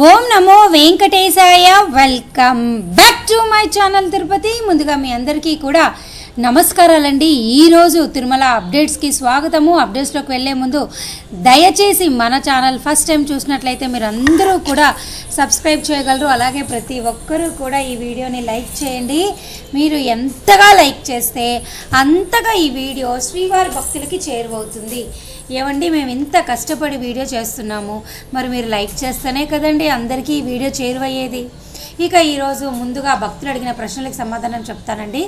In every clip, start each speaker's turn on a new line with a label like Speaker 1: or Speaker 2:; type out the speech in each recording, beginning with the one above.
Speaker 1: Om Namo Venkatesaya. Welcome back to my channel Tirupati. ముందుగా మీ అందరికీ కూడా నమస్కారాలండి. ఈరోజు తిరుమల అప్డేట్స్కి స్వాగతము. అప్డేట్స్లోకి వెళ్ళే ముందు దయచేసి మన ఛానల్ ఫస్ట్ టైం చూసినట్లయితే మీరు అందరూ కూడా సబ్స్క్రైబ్ చేయగలరు. అలాగే ప్రతి ఒక్కరూ కూడా ఈ వీడియోని లైక్ చేయండి. మీరు ఎంతగా లైక్ చేస్తే అంతగా ఈ వీడియో శ్రీవారి భక్తులకి చేరువవుతుంది. ఏమండి, మేము ఇంత కష్టపడి వీడియో చేస్తున్నాము, మరి మీరు లైక్ చేస్తేనే కదండి అందరికీ ఈ వీడియో చేరువయ్యేది. ఇక ఈరోజు ముందుగా భక్తులు అడిగిన ప్రశ్నలకు సమాధానం చెప్తానండి.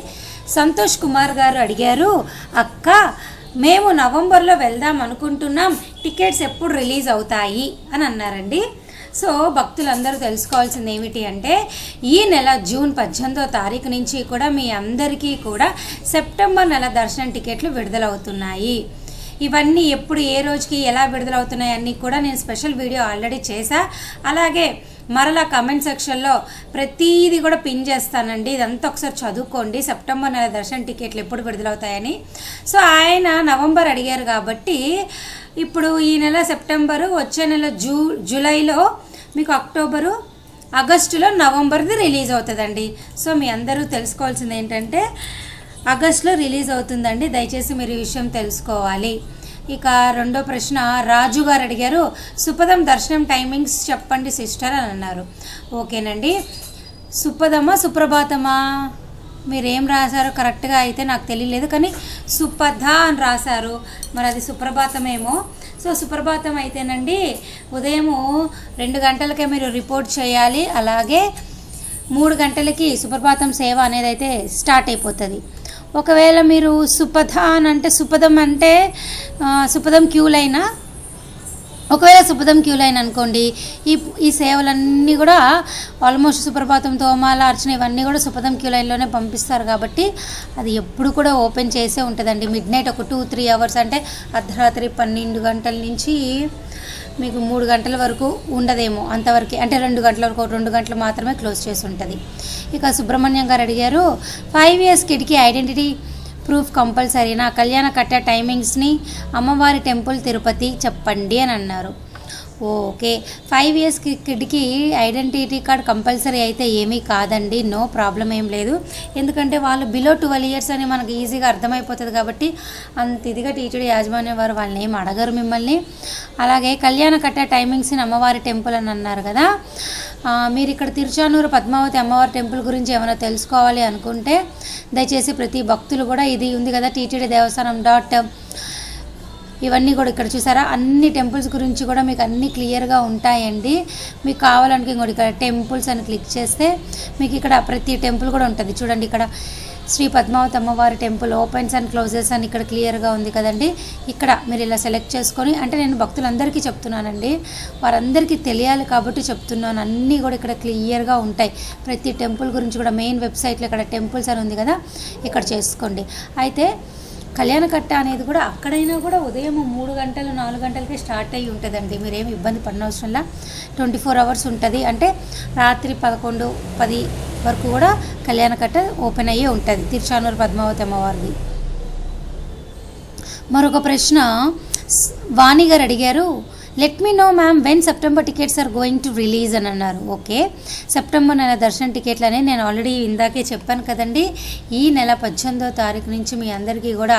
Speaker 1: సంతోష్ కుమార్ గారు అడిగారు, అక్క మేము నవంబర్లో వెళ్దాం అనుకుంటున్నాం, టికెట్స్ ఎప్పుడు రిలీజ్ అవుతాయి అని అన్నారండి. సో భక్తులందరూ తెలుసుకోవాల్సింది ఏమిటి అంటే, ఈ నెల జూన్ 18వ తారీఖు నుంచి కూడా మీ అందరికీ కూడా సెప్టెంబర్ నెల దర్శనం టికెట్లు విడుదలవుతున్నాయి. ఇవన్నీ ఎప్పుడు ఏ రోజుకి ఎలా విడుదలవుతున్నాయి అన్నీ కూడా నేను స్పెషల్ వీడియో ఆల్రెడీ చేశా. అలాగే మరలా కమెంట్ సెక్షన్లో ప్రతిదీ కూడా పిన్ చేస్తానండి. ఇదంతా ఒకసారి చదువుకోండి, సెప్టెంబర్ నెల దర్శనం టికెట్లు ఎప్పుడు విడుదలవుతాయని. సో ఆయన నవంబర్ అడిగారు కాబట్టి ఇప్పుడు ఈ నెల సెప్టెంబరు, వచ్చే నెల జూలైలో మీకు అక్టోబరు, ఆగస్టులో నవంబర్ది రిలీజ్ అవుతుందండి. సో మీ అందరూ తెలుసుకోవాల్సింది ఏంటంటే ఆగస్టులో రిలీజ్ అవుతుందండి. దయచేసి మీరు ఈ విషయం తెలుసుకోవాలి. ఇక రెండో ప్రశ్న రాజు గారు అడిగారు, సుపదం దర్శనం టైమింగ్స్ చెప్పండి సిస్టర్ అని అన్నారు. ఓకేనండి, సుపదమా సుప్రభాతమా మీరేం రాశారో కరెక్ట్గా అయితే నాకు తెలియలేదు, కానీ సుపథ అని రాశారు, మరి అది సుప్రభాతమేమో. సో సుప్రభాతం అయితేనండి ఉదయము 2 గంటలకే మీరు రిపోర్ట్ చేయాలి. అలాగే 3 గంటలకి సుప్రభాతం సేవ అనేది అయితే స్టార్ట్ అయిపోతుంది. ఒకవేళ మీరు సుపథ అని అంటే సుపదం అంటే సుపదం క్యూ లైన్, ఒకవేళ సుపదం క్యూ లైన్ అనుకోండి, ఈ సేవలన్నీ కూడా ఆల్మోస్ట్ సుప్రభాతం, తోమాల, అర్చన ఇవన్నీ కూడా సుపదం క్యూ లైన్లోనే పంపిస్తారు కాబట్టి అది ఎప్పుడు కూడా ఓపెన్ చేసే ఉంటుందండి. మిడ్ నైట్ ఒక 2-3 అవర్స్, అంటే అర్ధరాత్రి 12 గంటల నుంచి మీకు 3 గంటల వరకు ఉండదేమో, అంతవరకు అంటే 2 గంటల వరకు, 2 గంటలు మాత్రమే క్లోజ్ చేసి ఉంటుంది. ఇక సుబ్రహ్మణ్యం గారు అడిగారు, 5 years కిడ్కి ఐడెంటిటీ ప్రూఫ్ కంపల్సరీనా, కళ్యాణ కట్ట టైమింగ్స్ని, అమ్మవారి టెంపుల్ తిరుపతి చెప్పండి అని అన్నారు. ఓకే, 5 years కిడ్కి ఐడెంటిటీ కార్డ్ కంపల్సరీ అయితే ఏమీ కాదండి, నో ప్రాబ్లం ఏం లేదు. ఎందుకంటే వాళ్ళు బిలో 12 years అని మనకు ఈజీగా అర్థమైపోతుంది కాబట్టి అంత ఇదిగా టీటీడీ యాజమాన్యం వారు వాళ్ళని ఏం అడగరు మిమ్మల్ని. అలాగే కళ్యాణ కట్ట టైమింగ్స్ని అమ్మవారి టెంపుల్ అని అన్నారు కదా, మీరు ఇక్కడ తిరుచానూరు పద్మావతి అమ్మవారి టెంపుల్ గురించి ఏమైనా తెలుసుకోవాలి అనుకుంటే దయచేసి ప్రతి భక్తులు కూడా ఇది ఉంది కదా టీటీడీ దేవస్థానం ఇవన్నీ కూడా ఇక్కడ చూసారా, అన్ని టెంపుల్స్ గురించి కూడా మీకు అన్నీ క్లియర్గా ఉంటాయండి. మీకు కావాలనుకో ఇంకోటి ఇక్కడ టెంపుల్స్ అని క్లిక్ చేస్తే మీకు ఇక్కడ ప్రతి టెంపుల్ కూడా ఉంటుంది. చూడండి, ఇక్కడ శ్రీ పద్మావతి అమ్మవారి టెంపుల్ ఓపెన్స్ అండ్ క్లోజెస్ అని ఇక్కడ క్లియర్గా ఉంది కదండి. ఇక్కడ మీరు ఇలా సెలెక్ట్ చేసుకొని, అంటే నేను భక్తులందరికీ చెప్తున్నానండి, వారందరికీ తెలియాలి కాబట్టి చెప్తున్నాను. అన్నీ కూడా ఇక్కడ క్లియర్గా ఉంటాయి. ప్రతి టెంపుల్ గురించి కూడా మెయిన్ వెబ్సైట్లో ఇక్కడ టెంపుల్స్ అని ఉంది కదా, ఇక్కడ చేసుకోండి. అయితే కళ్యాణకట్ట అనేది కూడా అక్కడైనా కూడా ఉదయం 3 గంటలు 4 గంటలకే స్టార్ట్ అయ్యి ఉంటుందండి. మీరేమి ఇబ్బంది పడనవసరంలా, 24 hours ఉంటుంది. అంటే రాత్రి 11-10 వరకు కూడా కళ్యాణకట్ట ఓపెన్ అయ్యే ఉంటుంది తిరుచానూరు పద్మావతి అమ్మవారిది. మరొక ప్రశ్న వాణి గారు అడిగారు, let me know ma'am when September tickets are going to release అని అన్నారు. ఓకే, సెప్టెంబర్ నెల దర్శనం టికెట్లు అని నేను ఆల్రెడీ ఇందాకే చెప్పాను కదండి. ఈ నెల 18వ తారీఖు నుంచి మీ అందరికీ కూడా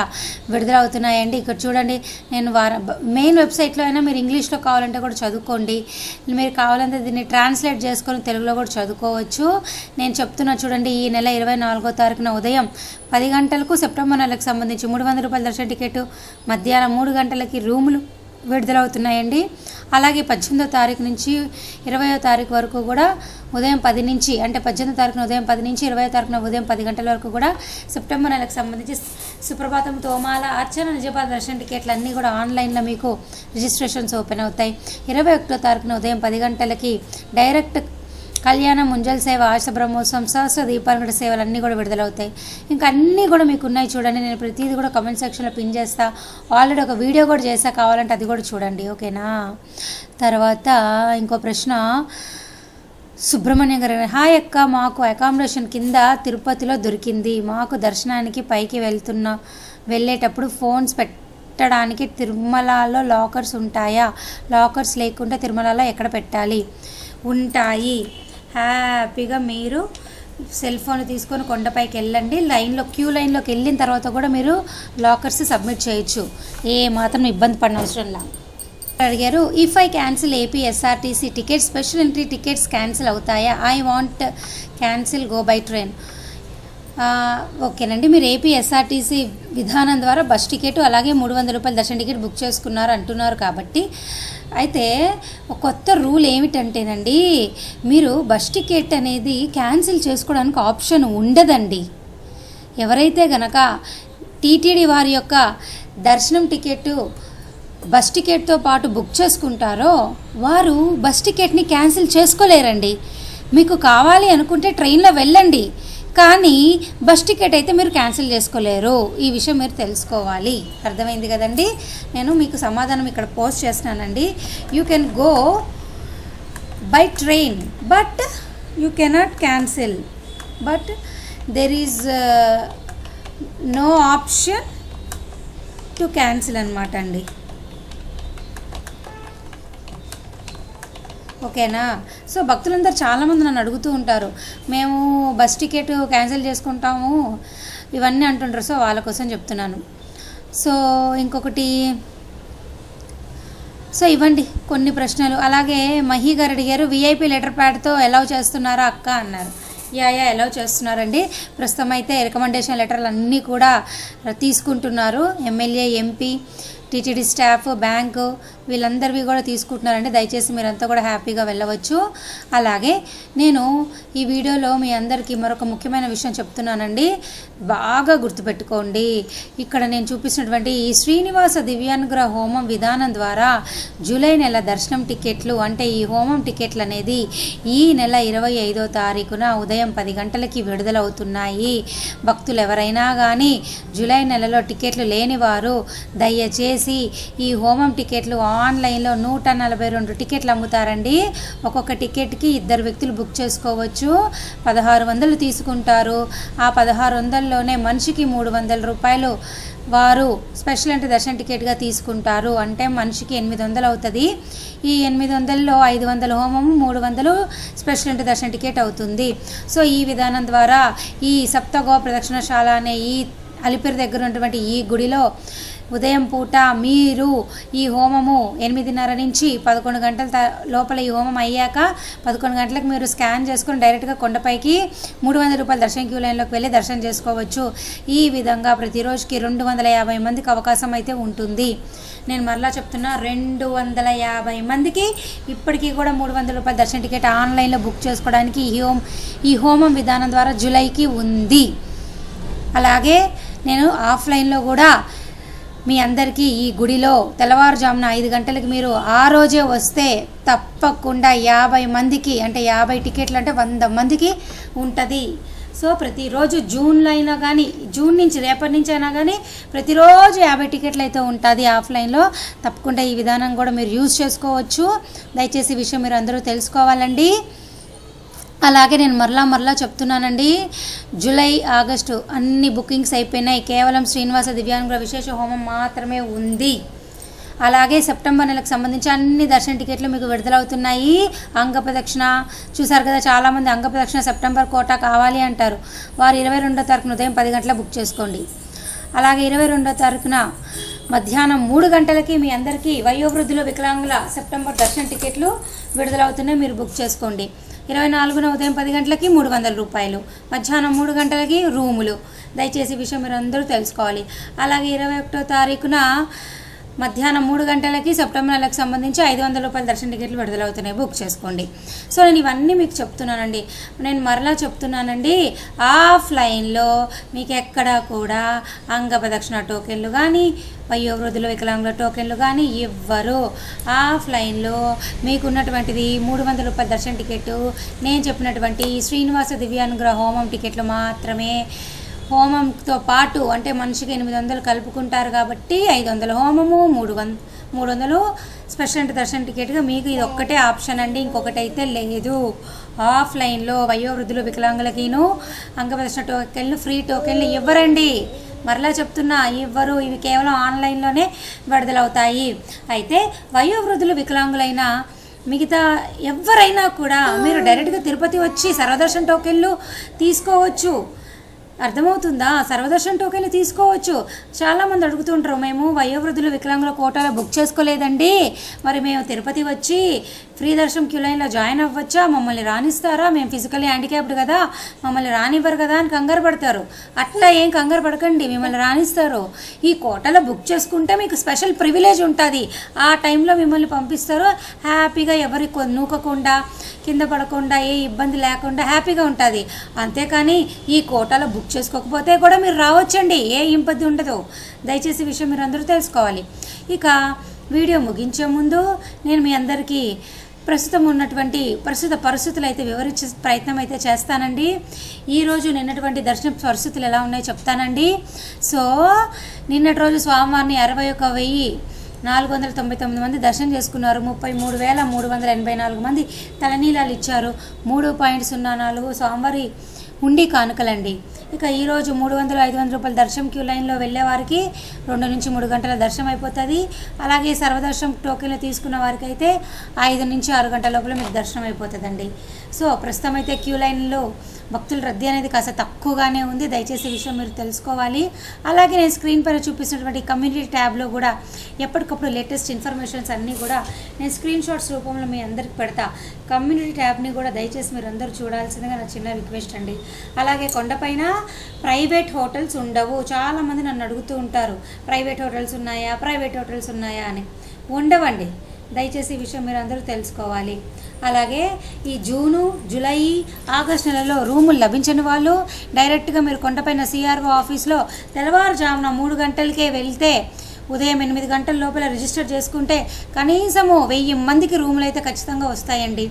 Speaker 1: విడుదలవుతున్నాయండి. ఇక్కడ చూడండి, నేను మెయిన్ వెబ్సైట్లో అయినా మీరు ఇంగ్లీష్లో కావాలంటే కూడా చదువుకోండి, మీరు కావాలంటే దీన్ని ట్రాన్స్లేట్ చేసుకొని తెలుగులో కూడా చదువుకోవచ్చు. నేను చెప్తున్నా చూడండి, ఈ నెల 24వ తారీఖున ఉదయం 10 గంటలకు సెప్టెంబర్ నెలకు సంబంధించి 300 రూపాయల దర్శన టికెట్, మధ్యాహ్నం 3 గంటలకి రూములు విడుదలవుతున్నాయండి. అలాగే 18వ తారీఖు నుంచి 20వ తారీఖు వరకు కూడా ఉదయం 10 నుంచి, అంటే 18వ తారీఖున ఉదయం 10 నుంచి 20వ తారీఖున ఉదయం 10 గంటల వరకు కూడా సెప్టెంబర్ నెలకు సంబంధించి సుప్రభాతం, తోమాల, అర్చన, నిజపాద దర్శన టికెట్లు అన్నీ కూడా ఆన్లైన్లో మీకు రిజిస్ట్రేషన్స్ ఓపెన్ అవుతాయి. 21వ తారీఖున ఉదయం 10 గంటలకి డైరెక్ట్ కళ్యాణ ముంజల్ సేవ, ఆశ బ్రహ్మోత్సవం, సహస్ర దీపాలంకట సేవలు అన్నీ కూడా విడుదలవుతాయి. ఇంకా అన్నీ కూడా మీకు ఉన్నాయి చూడండి. నేను ప్రతిదీ కూడా కామెంట్ సెక్షన్లో పిన్ చేస్తా. ఆల్రెడీ ఒక వీడియో కూడా చేస్తా, కావాలంటే అది కూడా చూడండి. ఓకేనా. తర్వాత ఇంకో ప్రశ్న సుబ్రహ్మణ్యం గారు, హాయ్ అక్క, మాకు అకామిడేషన్ కింద తిరుపతిలో దొరికింది. మాకు దర్శనానికి పైకి వెళ్ళేటప్పుడు పెట్టడానికి తిరుమలలో లాకర్స్ ఉంటాయా? లాకర్స్ లేకుండా తిరుమలలో ఎక్కడ పెట్టాలి? ఉంటాయి. హ్యాపీగా మీరు సెల్ ఫోన్ తీసుకొని కొండపైకి వెళ్ళండి. క్యూ లైన్లోకి వెళ్ళిన తర్వాత కూడా మీరు లాకర్స్ సబ్మిట్ చేయొచ్చు. ఏ మాత్రం ఇబ్బంది పడిన అవసరం లేదు. అడిగారు, if I cancel AP SRTC ticket, special entry tickets cancel అవుతాయా? I want cancel go by train. ఓకేనండి, మీరు ఏపీ ఎస్ఆర్టీసీ విధానం ద్వారా బస్ టికెట్ అలాగే 300 రూపాయల దర్శన టికెట్ బుక్ చేసుకున్నారు అంటున్నారు కాబట్టి, అయితే ఒక కొత్త రూల్ ఏమిటంటేనండి, మీరు బస్ టికెట్ అనేది క్యాన్సిల్ చేసుకోవడానికి ఆప్షన్ ఉండదండి. ఎవరైతే గనక టీటీడీ వారి యొక్క దర్శనం టికెట్ బస్ టికెట్తో పాటు బుక్ చేసుకుంటారో వారు బస్ టికెట్ని క్యాన్సిల్ చేసుకోలేరండి. మీకు కావాలి అనుకుంటే ట్రైన్లో వెళ్ళండి, కానీ బస్ టికెట్ అయితే మీరు క్యాన్సిల్ చేసుకోలేరు. ఈ విషయం మీరు తెలుసుకోవాలి. అర్థమైంది కదండి? నేను మీకు సమాధానం ఇక్కడ పోస్ట్ చేస్తున్నానండి. You can go by train but you cannot cancel, but there is no option to cancel అనమాట అండి. ఓకేనా? సో భక్తులందరూ చాలామంది నన్ను అడుగుతూ ఉంటారు, మేము బస్ టికెట్ క్యాన్సిల్ చేసుకుంటాము ఇవన్నీ అంటుంటారు. సో వాళ్ళ కోసం చెప్తున్నాను. సో ఇంకొకటి, సో ఇవ్వండి కొన్ని ప్రశ్నలు. అలాగే మహి గారు అడిగారు, విఐపి లెటర్ ప్యాడ్తో అలౌ చేస్తున్నారా అక్క అన్నారు. యా అలౌ చేస్తున్నారండి. ప్రస్తుతం అయితే రికమెండేషన్ లెటర్లు అన్నీ కూడా తీసుకుంటున్నారు. MLA, MP, TTD staff, bank వీళ్ళందరివి కూడా తీసుకుంటున్నారండి. దయచేసి మీరంతా కూడా హ్యాపీగా వెళ్ళవచ్చు. అలాగే నేను ఈ వీడియోలో మీ అందరికీ మరొక ముఖ్యమైన విషయం చెప్తున్నానండి, బాగా గుర్తుపెట్టుకోండి. ఇక్కడ నేను చూపించినటువంటి ఈ శ్రీనివాస దివ్యానుగ్రహ హోమం విధానం ద్వారా జూలై నెల దర్శనం టికెట్లు, అంటే ఈ హోమం టికెట్లు అనేది ఈ నెల 25వ తారీఖున ఉదయం 10 గంటలకి విడుదలవుతున్నాయి. భక్తులు ఎవరైనా కానీ జూలై నెలలో టికెట్లు లేనివారు దయచేసి ఈ హోమం టికెట్లు ఆన్లైన్లో 142 టికెట్లు అమ్ముతారండి. ఒక్కొక్క టికెట్కి 2 వ్యక్తులు బుక్ చేసుకోవచ్చు. 1600 తీసుకుంటారు. ఆ 1600లోనే మనిషికి 300 రూపాయలు వారు స్పెషల్ అంటే దర్శన టికెట్గా తీసుకుంటారు. అంటే మనిషికి 800 అవుతుంది. ఈ 800లో 500 హోమము, 300 స్పెషల్ అంటే దర్శన టికెట్ అవుతుంది. సో ఈ విధానం ద్వారా ఈ సప్తగో ప్రదక్షిణశాల అనే ఈ అలిపిరి దగ్గర ఉన్నటువంటి ఈ గుడిలో ఉదయం పూట మీరు ఈ హోమము 8:30 నుంచి 11 గంటల లోపల ఈ హోమం అయ్యాక 11 గంటలకు మీరు స్కాన్ చేసుకుని డైరెక్ట్గా కొండపైకి 300 రూపాయల దర్శన క్యూ లైన్లోకి వెళ్ళి దర్శనం చేసుకోవచ్చు. ఈ విధంగా ప్రతిరోజుకి 250 మందికి అవకాశం అయితే ఉంటుంది. నేను మరలా చెప్తున్నా, 250 మందికి ఇప్పటికీ కూడా 300 రూపాయల దర్శన టికెట్ ఆన్లైన్లో బుక్ చేసుకోవడానికి ఈ హోమం విధానం ద్వారా జూలైకి ఉంది. అలాగే నేను ఆఫ్లైన్లో కూడా మీ అందరికీ ఈ గుడిలో తెల్లవారుజామున 5 గంటలకి మీరు ఆ రోజే వస్తే తప్పకుండా 50 మందికి, అంటే 50 టికెట్లు అంటే 100 మందికి ఉంటుంది. సో ప్రతిరోజు జూన్లో అయినా కానీ, జూన్ నుంచి రేపటి నుంచి అయినా కానీ ప్రతిరోజు 50 టికెట్లు అయితే ఉంటుంది ఆఫ్లైన్లో. తప్పకుండా ఈ విధానం కూడా మీరు యూజ్ చేసుకోవచ్చు. దయచేసి ఈ విషయం మీరు అందరూ తెలుసుకోవాలండి. అలాగే నేను మరలా చెప్తున్నానండి, జూలై, ఆగస్టు అన్ని బుకింగ్స్ అయిపోయినాయి. కేవలం శ్రీనివాస దివ్యానుగ్రహ విశేష హోమం మాత్రమే ఉంది. అలాగే సెప్టెంబర్ నెలకు సంబంధించి అన్ని దర్శన టికెట్లు మీకు విడుదలవుతున్నాయి. అంగప్రదక్షిణ చూసారు కదా, చాలామంది అంగప్రదక్షిణ సెప్టెంబర్ కోటా కావాలి అంటారు. వారు 22వ తారీఖున ఉదయం 10 గంటల బుక్ చేసుకోండి. అలాగే 22వ తారీఖున మధ్యాహ్నం 3 గంటలకి మీ అందరికీ వయోవృద్ధులు, వికలాంగుల సెప్టెంబర్ దర్శన టికెట్లు విడుదలవుతున్నాయి, మీరు బుక్ చేసుకోండి. 24న ఉదయం 10 గంటలకి 300 రూపాయలు, మధ్యాహ్నం 3 గంటలకి రూములు. దయచేసి ఈ విషయం మీరు అందరూ తెలుసుకోవాలి. అలాగే 21వ తారీఖున మధ్యాహ్నం 3 గంటలకి సెప్టెంబర్ నెలకు సంబంధించి 500 రూపాయల దర్శన టికెట్లు విడుదలవుతున్నాయి, బుక్ చేసుకోండి. సో నేను ఇవన్నీ మీకు చెప్తున్నానండి. నేను మరలా చెప్తున్నానండి, ఆఫ్లైన్లో మీకు ఎక్కడా కూడా అంగప్రదక్షిణ టోకెన్లు కానీ, వయోవృద్ధుల, వికలాంగుల టోకెన్లు కానీ ఇవ్వరు. ఆఫ్లైన్లో మీకున్నటువంటిది 300 రూపాయల దర్శన టికెట్, నేను చెప్పినటువంటి శ్రీనివాస దివ్యానుగ్రహ హోమం టికెట్లు మాత్రమే. హోమంతో పాటు అంటే మనిషికి 800 కలుపుకుంటారు కాబట్టి 500 హోమము, 300 స్పెషల్ అంటే దర్శన టికెట్గా మీకు ఇది ఒక్కటే ఆప్షన్ అండి, ఇంకొకటి అయితే లేదు. ఆఫ్లైన్లో వయోవృద్ధులు, వికలాంగులకిను అంగప్రదర్శన టోకెన్లు, ఫ్రీ టోకెన్లు ఇవ్వరండి. మరలా చెప్తున్నా ఇవ్వరు, ఇవి కేవలం ఆన్లైన్లోనే విడుదలవుతాయి. అయితే వయోవృద్ధులు, వికలాంగులైన మిగతా ఎవరైనా కూడా మీరు డైరెక్ట్గా తిరుపతి వచ్చి సర్వదర్శన్ టోకెన్లు తీసుకోవచ్చు. అర్థమవుతుందా? సర్వదర్శన్ టోకెన్లు తీసుకోవచ్చు. చాలామంది అడుగుతుంటారు, మేము వయోవృద్ధులు, వికలాంగుల కోటాలో బుక్ చేసుకోలేదండి, మరి మేము తిరుపతి వచ్చి ఫ్రీ దర్శనం క్యూ లైన్లో జాయిన్ అవ్వచ్చా, మమ్మల్ని రానిస్తారా, మేము ఫిజికల్లీ హ్యాండిక్యాప్డ్ కదా, మమ్మల్ని రానివ్వరు కదా అని కంగారు పడతారు. అట్లా ఏం కంగారు పడకండి, మిమ్మల్ని రానిస్తారు. ఈ కోటాలో బుక్ చేసుకుంటే మీకు స్పెషల్ ప్రివిలేజ్ ఉంటుంది. ఆ టైంలో మిమ్మల్ని పంపిస్తారు. హ్యాపీగా ఎవరి నూకకుండా, కింద పడకుండా, ఏ ఇబ్బంది లేకుండా హ్యాపీగా ఉంటుంది. అంతేకాని ఈ కోటాలో బుక్ చేసుకోకపోతే కూడా మీరు రావచ్చండి, ఏ ఇబ్బంది ఉండదు. దయచేసి ఈ విషయం మీరు అందరూ తెలుసుకోవాలి. ఇక వీడియో ముగించే ముందు నేను మీ అందరికీ ప్రస్తుతం ఉన్నటువంటి ప్రస్తుత పరిస్థితులు అయితే వివరించే ప్రయత్నం అయితే చేస్తానండి. ఈరోజు నిన్నటువంటి దర్శన పరిస్థితులు ఎలా ఉన్నాయో చెప్తానండి. సో నిన్నటి రోజు స్వామివారిని 61,499 మంది దర్శనం చేసుకున్నారు. 33,384 మంది తలనీలాలు ఇచ్చారు. 3.04 స్వామివారి ఉండి కానుకలండి. ఇక ఈరోజు 300-500 రూపాయల దర్శనం క్యూ లైన్లో వెళ్ళే వారికి 2 నుంచి 3 గంటల దర్శనం అయిపోతుంది. అలాగే సర్వదర్శనం టోకెన్లు తీసుకున్న వారికి అయితే 5 నుంచి 6 గంటల లోపల మీకు దర్శనం అయిపోతుందండి. సో ప్రస్తుతం అయితే క్యూ లైన్లో భక్తుల రద్దీ అనేది కాస్త తక్కువగానే ఉంది. దయచేసి ఈ విషయం మీరు తెలుసుకోవాలి. అలాగే నేను స్క్రీన్ పైన చూపిస్తున్నటువంటి కమ్యూనిటీ ట్యాబ్లో కూడా ఎప్పటికప్పుడు లేటెస్ట్ ఇన్ఫర్మేషన్స్ అన్నీ కూడా నేను స్క్రీన్ షాట్స్ రూపంలో మీ అందరికి పెడతా. కమ్యూనిటీ ట్యాబ్ని కూడా దయచేసి మీరు అందరూ చూడాల్సిందిగా నా చిన్న రిక్వెస్ట్ అండి. అలాగే కొండపైన ప్రైవేట్ హోటల్స్ ఉండవు. చాలామంది నన్ను అడుగుతూ ఉంటారు, ప్రైవేట్ హోటల్స్ ఉన్నాయా అని. ఉండవండి. దయచేసి ఈ విషయం మీరు అందరూ తెలుసుకోవాలి. అలాగే ఈ జూను, జూలై, ఆగస్టు నెలలో రూములు లభించని వాళ్ళు డైరెక్ట్గా మీరు కొండపైన సిఆర్ఓ ఆఫీస్లో తెల్లవారుజామున 3 గంటలకే వెళ్తే ఉదయం 8 గంటల లోపల రిజిస్టర్ చేసుకుంటే కనీసము 1000 మందికి రూములు అయితే ఖచ్చితంగా వస్తాయండి.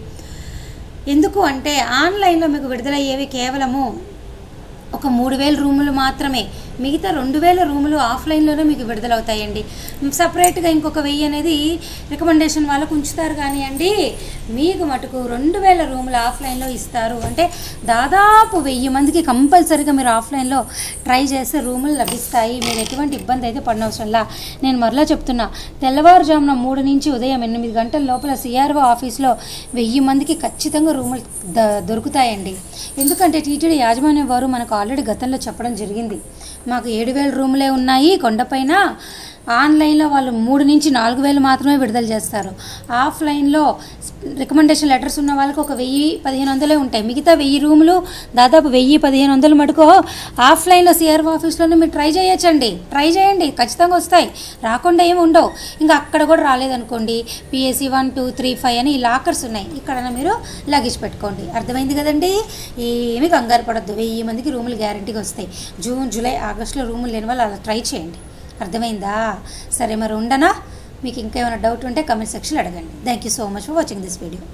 Speaker 1: ఎందుకు అంటే ఆన్లైన్లో మీకు విడుదలయ్యేవి కేవలము ఒక 3,000 రూములు మాత్రమే. మిగతా 2,000 రూములు ఆఫ్లైన్లోనే మీకు విడుదలవుతాయండి. సపరేట్గా ఇంకొక 1000 అనేది రికమెండేషన్ వాళ్ళకు ఉంచుతారు. కానీ అండి మీకు మటుకు 2,000 రూములు ఆఫ్లైన్లో ఇస్తారు. అంటే దాదాపు 1000 మందికి కంపల్సరీగా మీరు ఆఫ్లైన్లో ట్రై చేస్తే రూములు లభిస్తాయి. మీరు ఎటువంటి ఇబ్బంది అయితే పడనవసరంలా. నేను మరలా చెప్తున్నా, తెల్లవారుజామున 3 నుంచి ఉదయం 8 గంటల లోపల సిఆర్ఓ ఆఫీస్లో 1000 మందికి ఖచ్చితంగా రూములు దొరుకుతాయండి. ఎందుకంటే టీటీడీ యాజమాన్యం వారు మనకు ఆల్రెడీ గతంలో చెప్పడం జరిగింది, మాకు 7,000 రూములే ఉన్నాయి కొండపైన. ఆన్లైన్లో వాళ్ళు 3 నుంచి 4,000 మాత్రమే విడుదల చేస్తారు. ఆఫ్లైన్లో రికమెండేషన్ లెటర్స్ ఉన్న వాళ్ళకి ఒక 1,000-1,500 ఉంటాయి. మిగతా 1000 రూములు దాదాపు 1,000-1,500 మటుకు ఆఫ్లైన్లో సిఆర్ఓ ఆఫీస్లోనే మీరు ట్రై చేయొచ్చండి. ట్రై చేయండి, ఖచ్చితంగా వస్తాయి. రాకుండా ఏమి ఉండవు. ఇంకా అక్కడ కూడా రాలేదనుకోండి, PAC 1, 2, 3, 5 అని ఈ లాకర్స్ ఉన్నాయి. ఇక్కడ మీరు లగేజ్ పెట్టుకోండి. అర్థమైంది కదండి? ఏమీ కంగారు పడద్దు. 1000 మందికి రూములు గ్యారంటీగా వస్తాయి. జూన్, జూలై, ఆగస్టులో రూములు లేని వాళ్ళు అలా ట్రై చేయండి. అర్థమైందా? సరే మరి ఉండనా? మీకు ఇంకా ఏమైనా డౌట్ ఉంటే కమెంట్ సెక్షన్లో అడగండి. Thank you so much for watching this video.